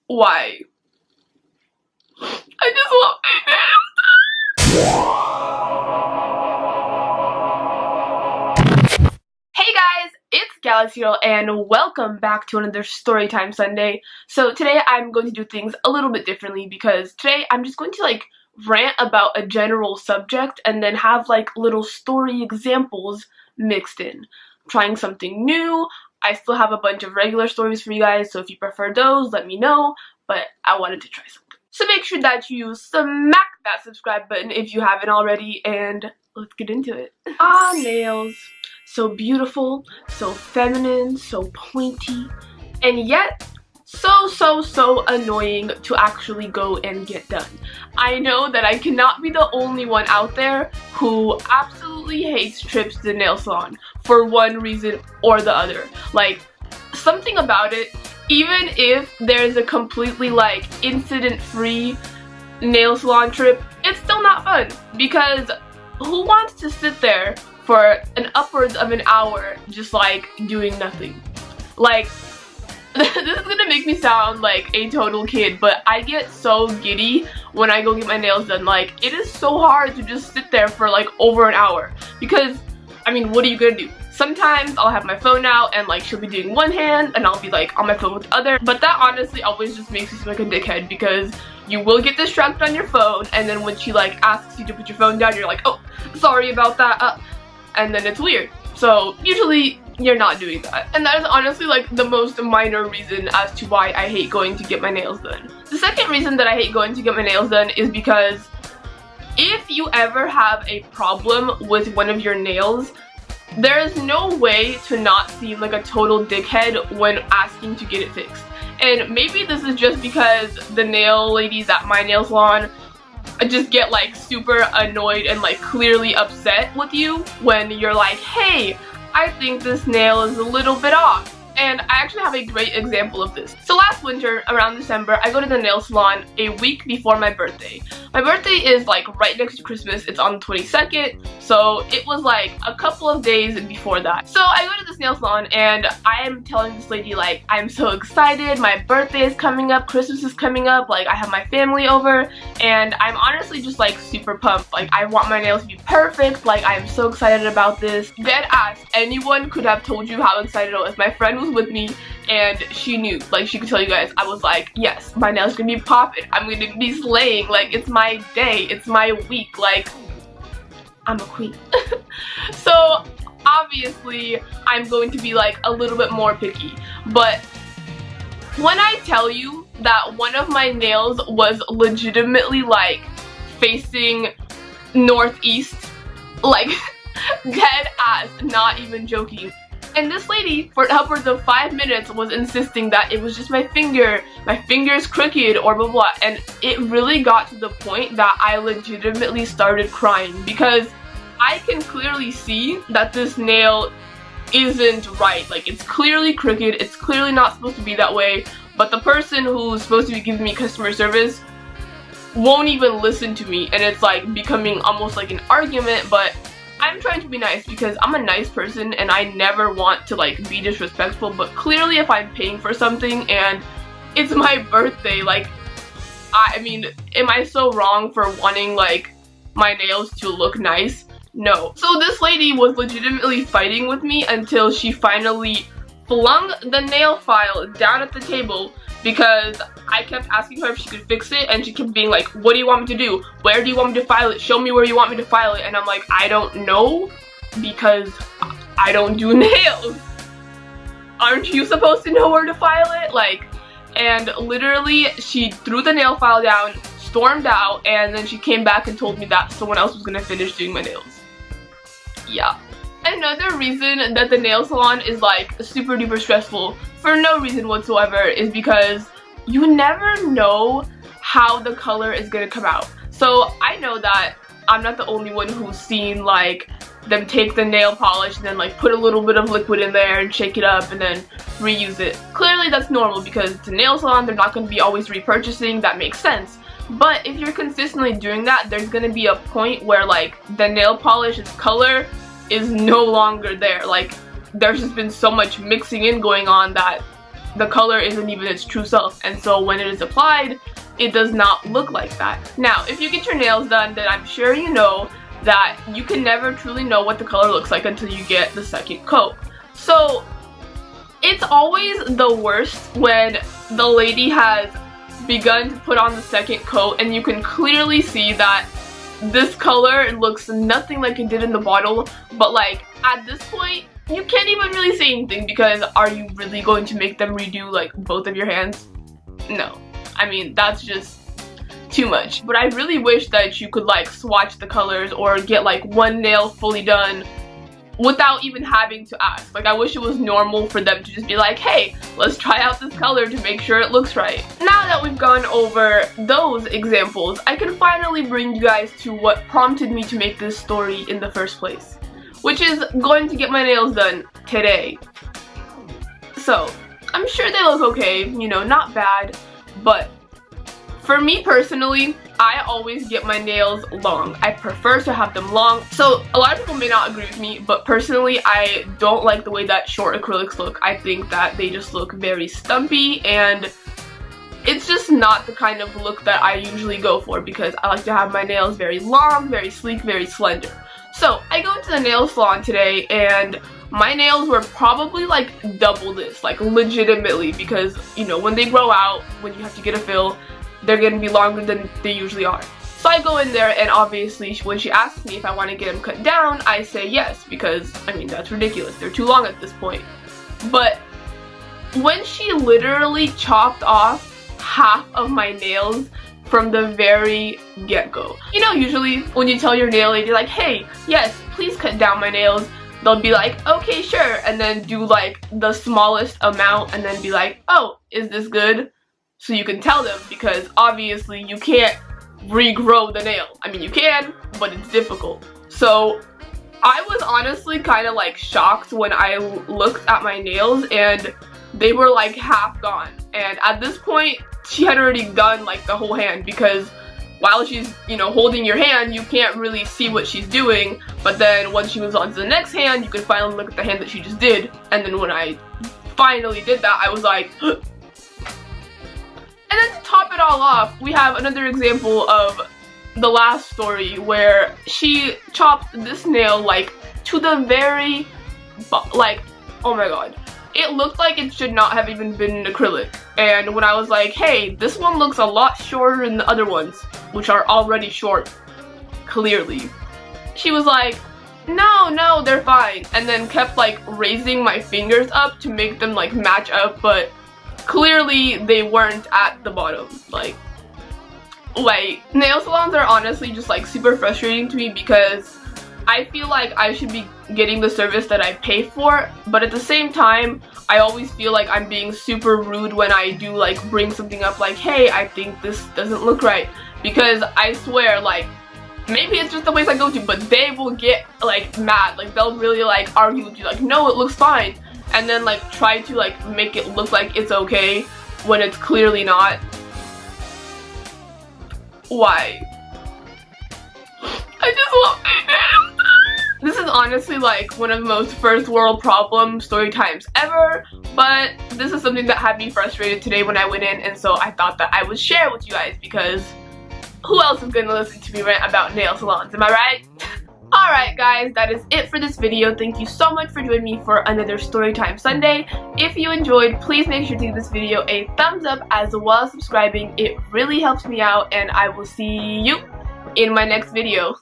Why? I just love my nails. Hey guys, it's Galaxy Girl and welcome back to another Storytime Sunday. So today I'm going to do things a little bit differently because today I'm just going to rant about a general subject and then have little story examples mixed in. I'm trying something new. I still have a bunch of regular stories for you guys, so if you prefer those, let me know, but I wanted to try something. So make sure that you smack that subscribe button if you haven't already, and let's get into it. Ah, nails. So beautiful, so feminine, so pointy, and yet so annoying to actually go and get done. I know that I cannot be the only one out there who absolutely hates trips to the nail salon for one reason or the other. Something about it, even if there's a completely incident-free nail salon trip, it's still not fun because who wants to sit there for upwards of an hour just doing nothing? This is gonna make me sound like a total kid, but I get so giddy when I go get my nails done. It is so hard to just sit there for over an hour because, I mean, what are you gonna do? Sometimes I'll have my phone out and she'll be doing one hand and I'll be on my phone with the other, but that honestly always just makes you seem like a dickhead because you will get distracted on your phone, and then when she asks you to put your phone down, you're like, oh, sorry about that, and then it's weird. So usually you're not doing that, and that is honestly the most minor reason as to why I hate going to get my nails done. The second reason that I hate going to get my nails done is because if you ever have a problem with one of your nails, there is no way to not seem like a total dickhead when asking to get it fixed. And maybe this is just because the nail ladies at my nail salon just get super annoyed and clearly upset with you when you're like, hey, I think this nail is a little bit off. And I actually have a great example of this. So last winter, around December, I go to the nail salon a week before my birthday. My birthday is right next to Christmas. It's on the 22nd, so it was a couple of days before that. So I go to this nail salon and I am telling this lady I'm so excited, my birthday is coming up, Christmas is coming up, I have my family over, and I'm honestly just super pumped. I want my nails to be perfect, I'm so excited about this. Dead ass, anyone could have told you how excited I was. My friend was with me and she knew, she could tell you guys, I was yes, my nails gonna be popping, I'm gonna be slaying, it's my day, it's my week, I'm a queen. So obviously I'm going to be a little bit more picky, but when I tell you that one of my nails was legitimately facing northeast, dead ass, not even joking. And this lady, for upwards of 5 minutes, was insisting that it was just my finger's crooked or blah blah, and it really got to the point that I legitimately started crying because I can clearly see that this nail isn't right. It's clearly crooked, it's clearly not supposed to be that way, but the person who's supposed to be giving me customer service won't even listen to me, and it's becoming almost an argument, but I'm trying to be nice because I'm a nice person and I never want to be disrespectful, but clearly if I'm paying for something and it's my birthday, I mean, am I so wrong for wanting my nails to look nice? No. So this lady was legitimately fighting with me until she finally flung the nail file down at the table because I kept asking her if she could fix it, and she kept being what do you want me to do? Where do you want me to file it? Show me where you want me to file it. And I'm I don't know because I don't do nails. Aren't you supposed to know where to file it? And literally she threw the nail file down, stormed out, and then she came back and told me that someone else was gonna finish doing my nails. Yeah. Another reason that the nail salon is super duper stressful for no reason whatsoever is because you never know how the color is gonna come out. So I know that I'm not the only one who's seen them take the nail polish and then put a little bit of liquid in there and shake it up and then reuse it. Clearly that's normal because it's a nail salon, they're not gonna be always repurchasing, that makes sense. But if you're consistently doing that, there's gonna be a point where the nail polish's color is no longer there. There's just been so much mixing in going on that the color isn't even its true self, and so when it is applied, it does not look like that. Now, if you get your nails done, then I'm sure you know that you can never truly know what the color looks like until you get the second coat. So it's always the worst when the lady has begun to put on the second coat and you can clearly see that this color looks nothing like it did in the bottle, but like at this point you can't even really say anything, because are you really going to make them redo like both of your hands? No. I mean, that's just too much. But I really wish that you could like swatch the colors or get like one nail fully done without even having to ask. Like, I wish it was normal for them to just be like, hey, let's try out this color to make sure it looks right. Now that we've gone over those examples, I can finally bring you guys to what prompted me to make this story in the first place, which is going to get my nails done today. So, I'm sure they look okay, you know, not bad, but for me personally, I always get my nails long. I prefer to have them long. So a lot of people may not agree with me, but personally I don't like the way that short acrylics look. I think that they just look very stumpy, and it's just not the kind of look that I usually go for, because I like to have my nails very long, very sleek, very slender. So I go to the nail salon today and my nails were probably like double this, like legitimately, because you know, when they grow out, when you have to get a fill, they're gonna be longer than they usually are. So I go in there, and obviously when she asks me if I want to get them cut down, I say yes, because I mean, that's ridiculous. They're too long at this point. But when she literally chopped off half of my nails from the very get-go. You know, usually when you tell your nail lady like, hey, yes, please cut down my nails, they'll be like, okay, sure, and then do like the smallest amount and then be like, oh, is this good? So you can tell them, because obviously you can't regrow the nail. I mean, you can, but it's difficult. So I was honestly kind of like shocked when I looked at my nails and they were like half gone. And at this point, she had already done like the whole hand, because while she's, you know, holding your hand, you can't really see what she's doing. But then once she moves on to the next hand, you can finally look at the hand that she just did. And then when I finally did that, I was like, And then to top it all off, we have another example of the last story where she chopped this nail like to the very, like, oh my god. It looked like it should not have even been acrylic. And when I was like, hey, this one looks a lot shorter than the other ones, which are already short, clearly, she was like, no, they're fine. And then kept like raising my fingers up to make them like match up, but clearly they weren't at the bottom. Like, wait, nail salons are honestly just like super frustrating to me, because I feel like I should be getting the service that I pay for, but at the same time, I always feel like I'm being super rude when I do like bring something up like, hey, I think this doesn't look right, because I swear, like, maybe it's just the place I go to, but they will get like mad. Like, they'll really like argue with you like, no, it looks fine, and then like try to like make it look like it's okay when it's clearly not. Why? I just love it. This is honestly like one of the most first world problem story times ever, but this is something that had me frustrated today when I went in, and so I thought that I would share it with you guys, because who else is gonna listen to me rant about nail salons, am I right? Alright guys, that is it for this video. Thank you so much for joining me for another Storytime Sunday. If you enjoyed, please make sure to give this video a thumbs up as well as subscribing. It really helps me out, and I will see you in my next video.